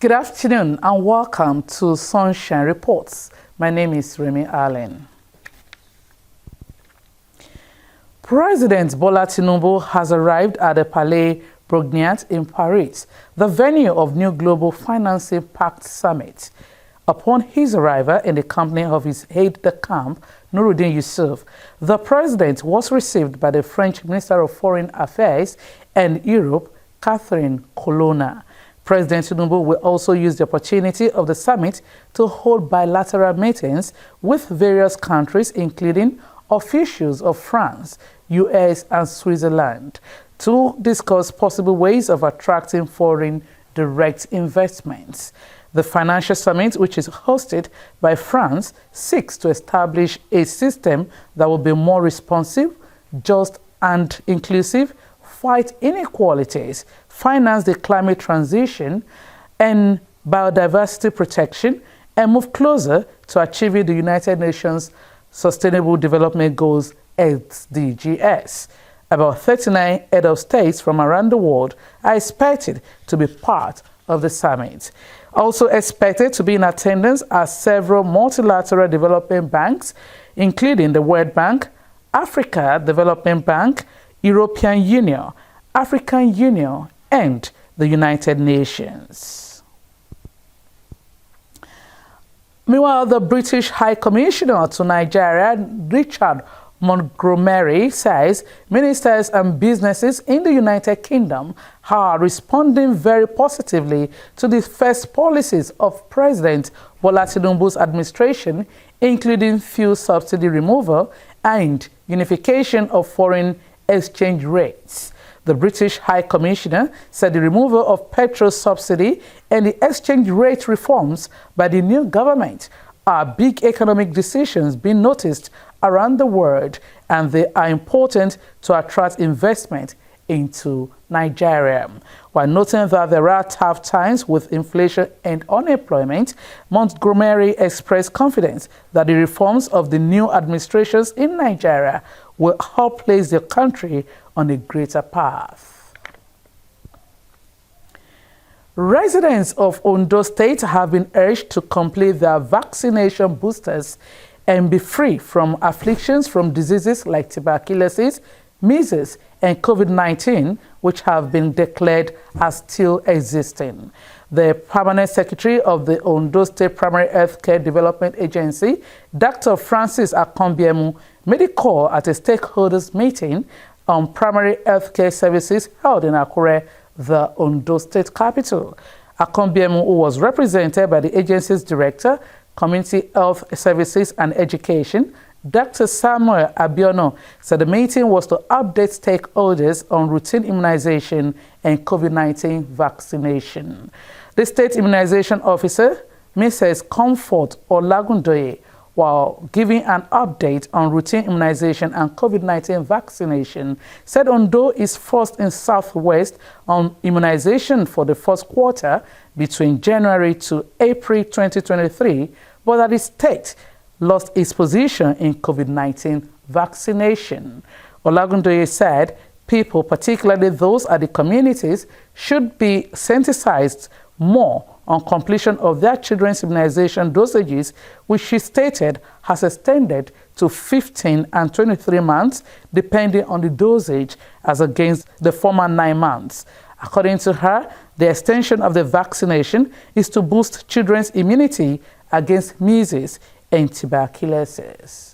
Good afternoon and welcome to Sunshine Reports. My name is Remy Allen. President Bola Tinubu has arrived at the Palais Brongniart in Paris, the venue of new Global Financing Pact Summit. Upon his arrival in the company of his aide-de-camp, Nouruddin Yusuf, the president was received by the French Minister of Foreign Affairs and Europe, Catherine Colonna. President Tinubu will also use the opportunity of the summit to hold bilateral meetings with various countries, including officials of France, US, and Switzerland, to discuss possible ways of attracting foreign direct investments. The financial summit, which is hosted by France, seeks to establish a system that will be more responsive, just, and inclusive, fight inequalities, finance the climate transition and biodiversity protection, and move closer to achieving the United Nations Sustainable Development Goals (SDGs). About 39 heads of states from around the world are expected to be part of the summit. Also expected to be in attendance are several multilateral development banks, including the World Bank, Africa Development Bank, European Union, African Union, and the United Nations. Meanwhile, the British High Commissioner to Nigeria, Richard Montgomery, says ministers and businesses in the United Kingdom are responding very positively to the first policies of President Bola Tinubu's administration, including fuel subsidy removal and unification of foreign exchange rates. The British High Commissioner said the removal of petrol subsidy and the exchange rate reforms by the new government are big economic decisions being noticed around the world, and they are important to attract investment into Nigeria. While noting that there are tough times with inflation and unemployment, Montgomery expressed confidence that the reforms of the new administrations in Nigeria will help place the country on a greater path. Residents of Ondo State have been urged to complete their vaccination boosters and be free from afflictions from diseases like tuberculosis, measles, and COVID-19, which have been declared as still existing. The Permanent Secretary of the Ondo State Primary Healthcare Development Agency, Dr. Francis Akombiemu, made a call at a stakeholders meeting on primary healthcare services held in Akure, the Ondo State capital. Akombiemu, who was represented by the agency's director, Community Health Services and Education, Dr. Samuel Abiono, said the meeting was to update stakeholders on routine immunization and COVID-19 vaccination. The state immunization officer, Mrs. Comfort Olagundoye, while giving an update on routine immunization and COVID-19 vaccination, said Ondo is first in Southwest on immunization for the first quarter between January to April 2023, but that the state lost its position in COVID-19 vaccination. Olagundoye said people, particularly those at the communities, should be sensitized more on completion of their children's immunization dosages, which she stated has extended to 15 and 23 months, depending on the dosage, as against the former 9 months. According to her, the extension of the vaccination is to boost children's immunity against measles and tuberculosis.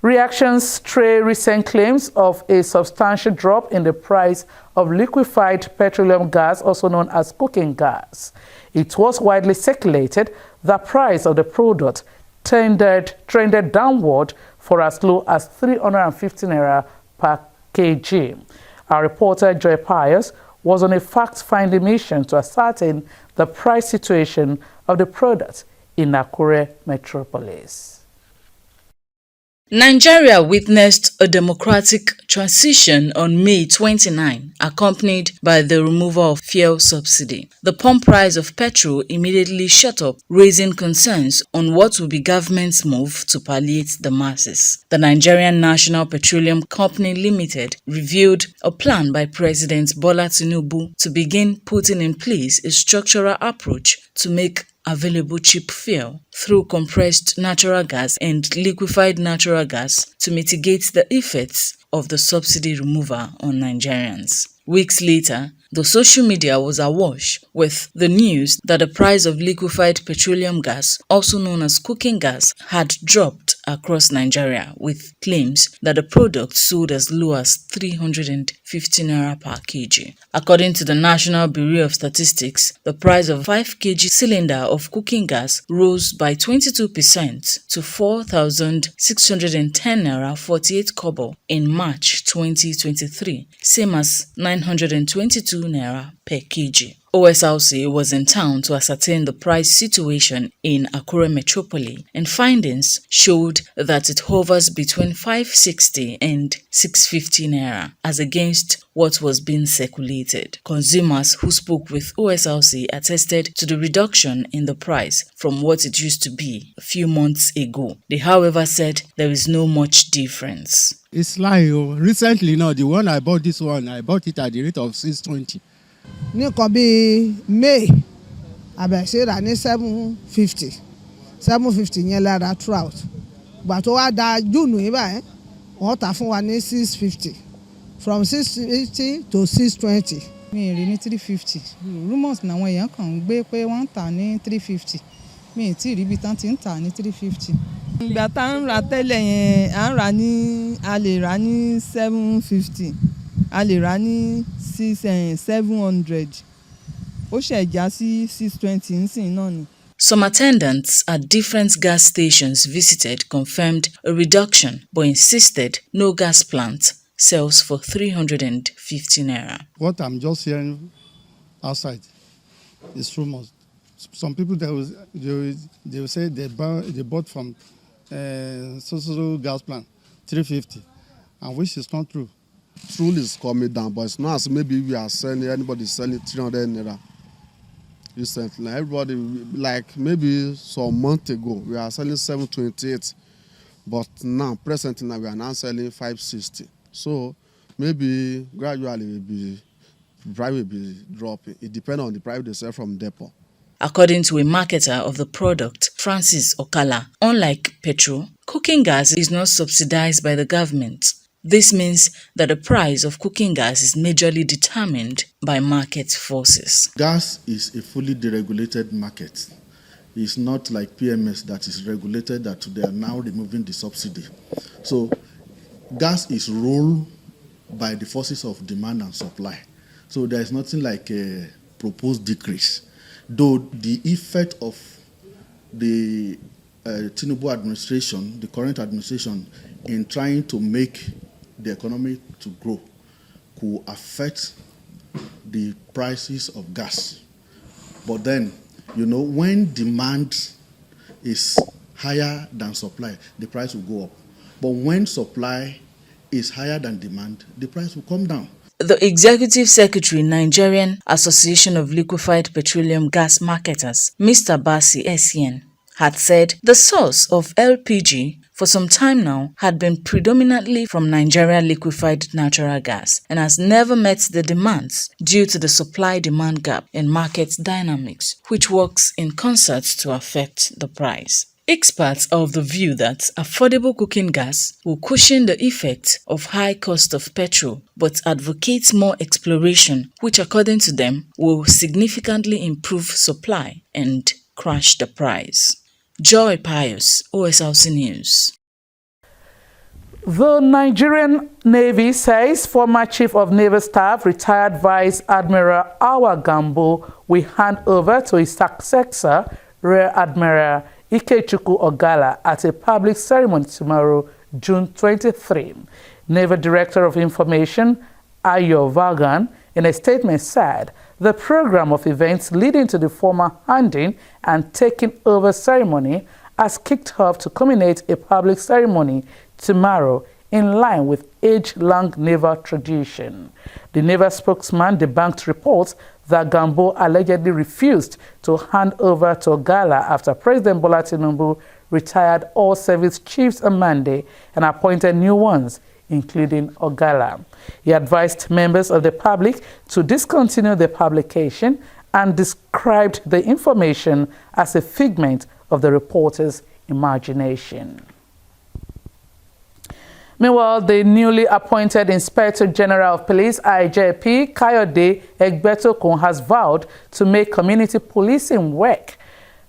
Reactions trail recent claims of a substantial drop in the price of liquefied petroleum gas, also known as cooking gas. It was widely circulated that price of the product trended downward for as low as 350 naira per kg. Our reporter Joy Pius was on a fact-finding mission to ascertain the price situation of the product in Akure metropolis. Nigeria witnessed a democratic transition on May 29, accompanied by the removal of fuel subsidy. The pump price of petrol immediately shot up, raising concerns on what will be government's move to palliate the masses. The Nigerian National Petroleum Company Limited revealed a plan by President Bola Tinubu to begin putting in place a structural approach to make available cheap fuel through compressed natural gas and liquefied natural gas to mitigate the effects of the subsidy removal on Nigerians. Weeks later, the social media was awash with the news that the price of liquefied petroleum gas, also known as cooking gas, had dropped across Nigeria, with claims that the product sold as low as 350 naira per kg. According to the National Bureau of Statistics, the price of 5 kg cylinder of cooking gas rose by 22% to 4,610 naira 48 kobo in March 2023, same as 922 naira per kg. Osrc was in town to ascertain the price situation in Akure Metropole, and findings showed that it hovers between 560 and 650 naira, as against what was being circulated. Consumers who spoke with Osrc attested to the reduction in the price from what it used to be a few months ago. They, however, said there is no much difference. It's like recently, the one I bought this one, I bought it at the rate of 620. ní nǹkan bíi May àbẹ̀ṣe rà ní 750 yẹn lára throughout gbà tó wá da June yìí báyìí wọ́n tà fún wa ní 650 from 650 to 620. mi ì rí ní 350 rumors làwọn èèyàn kàn ń gbé pé wọ́n ń tà ní 350 mi ì tí ì rí ibi tán ti ń tà ní 350. ìgbà tá à ń ra tẹ́lẹ̀ yẹn a lè rà ní 750 a lè rà ní 700 ó ṣẹ̀ já sí 620 nsìn náà ni. Some attendants at different gas stations visited confirmed a reduction but insisted no gas plant sells for 350 naira. What I'm just hearing outside is rumors. Some people they will say they bought from social gas plant 350, and which is not true. Fuel is coming down, but it's not as maybe we are selling, anybody selling 300 naira recently. Everybody, like maybe some month ago, we are selling 728, but now, presently, we are now selling 560. So maybe gradually the price will be dropping. It depends on the price they sell from depot. According to a marketer of the product, Francis Okala, unlike petrol, cooking gas is not subsidized by the government. This means that the price of cooking gas is majorly determined by market forces. Gas is a fully deregulated market. It's not like PMS that is regulated, that they are now removing the subsidy. So gas is ruled by the forces of demand and supply. So there is nothing like a proposed decrease. Though the effect of the Tinubu administration, the current administration, in trying to make the economy to grow could affect the prices of gas. But then, when demand is higher than supply, the price will go up. But when supply is higher than demand, the price will come down. The Executive Secretary, Nigerian Association of Liquefied Petroleum Gas Marketers, Mr. Basi Essien, had said the source of LPG for some time now had been predominantly from Nigeria liquefied natural gas and has never met the demands due to the supply-demand gap in market dynamics, which works in concert to affect the price. Experts are of the view that affordable cooking gas will cushion the effect of high cost of petrol, but advocates more exploration, which according to them will significantly improve supply and crash the price. Joy Pius, Osrc News. The Nigerian Navy says former Chief of Naval Staff, retired Vice Admiral Awa Gambo, will hand over to his successor, Rear Admiral Ikechukwu Ogala, at a public ceremony tomorrow, June 23. Naval Director of Information, Ayo Vagan, in a statement said the program of events leading to the former handing and taking over ceremony has kicked off to culminate a public ceremony tomorrow, in line with age-long naval tradition. The naval spokesman debunked reports that Gambo allegedly refused to hand over to Ogala after President Bola Tinubu retired all service chiefs on Monday and appointed new ones, including Ogala. He advised members of the public to discontinue the publication and described the information as a figment of the reporter's imagination. Meanwhile, the newly appointed Inspector General of Police, IJP, Kayode Egbetokun, has vowed to make community policing work.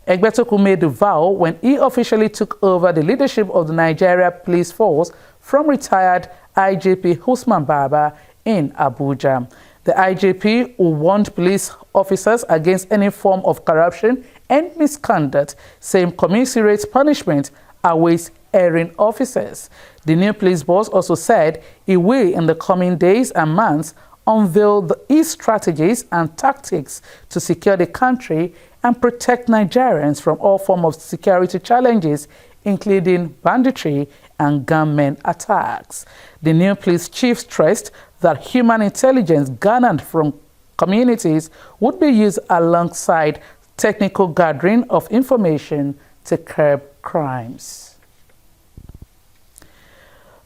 Egbetokun made the vow when he officially took over the leadership of the Nigeria Police Force from retired IJP Usman Baba in Abuja. The IJP, who warned police officers against any form of corruption and misconduct, saying commensurate punishment awaits erring officers. The new police boss also said he will, in the coming days and months, unveil his strategies and tactics to secure the country and protect Nigerians from all forms of security challenges, including banditry and gunmen attacks. The new police chief stressed that human intelligence garnered from communities would be used alongside technical gathering of information to curb crimes.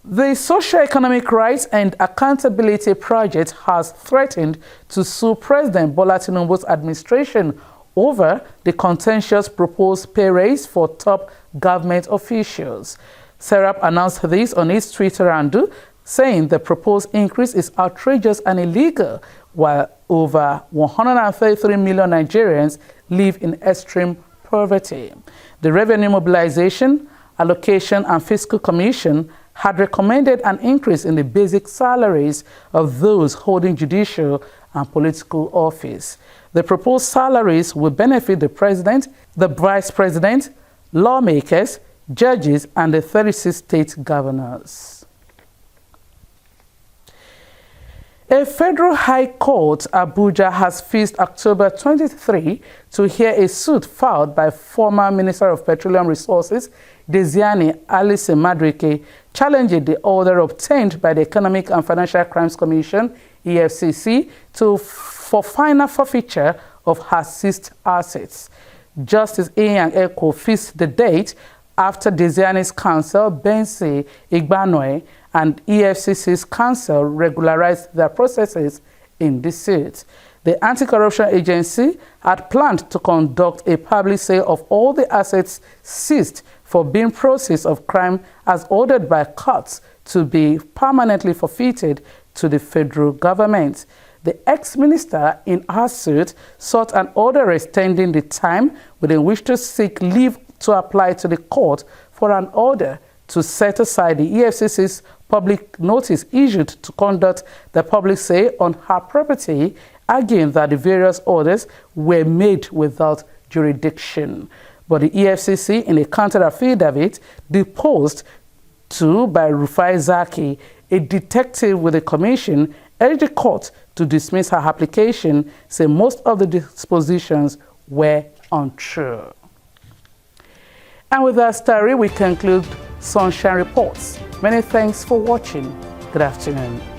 The Socio-Economic Rights and Accountability Project has threatened to sue President Bola Tinubu's administration over the contentious proposed pay raise for top government officials. Serap announced this on its Twitter handle, saying the proposed increase is outrageous and illegal, while over 133 million Nigerians live in extreme poverty. The Revenue Mobilization, Allocation and Fiscal Commission had recommended an increase in the basic salaries of those holding judicial and political office. The proposed salaries will benefit the president, the vice president, lawmakers, judges, and the 36 state governors. A federal high court, Abuja, has fixed October 23 to hear a suit filed by former Minister of Petroleum Resources, Desiani Alice Madrike, challenging the order obtained by the Economic and Financial Crimes Commission, EFCC, for final forfeiture of her seized assets. Justice Iyan Eko fixed the date after Desiani's counsel, Bensi Igbanoe, and EFCC's counsel regularized their processes in the suit. The Anti-Corruption Agency had planned to conduct a public sale of all the assets seized for being process of crime as ordered by courts to be permanently forfeited to the federal government. The ex-minister in her suit sought an order extending the time within which to seek leave to apply to the court for an order to set aside the EFCC's public notice issued to conduct the public sale on her property, arguing that the various orders were made without jurisdiction. But the EFCC, in a counter-affidavit deposed to by Rufai Zaki, a detective with the commission, urged the court to dismiss her application, saying most of the dispositions were untrue. And with that story, we conclude Sunshine Reports. Many thanks for watching. Good afternoon.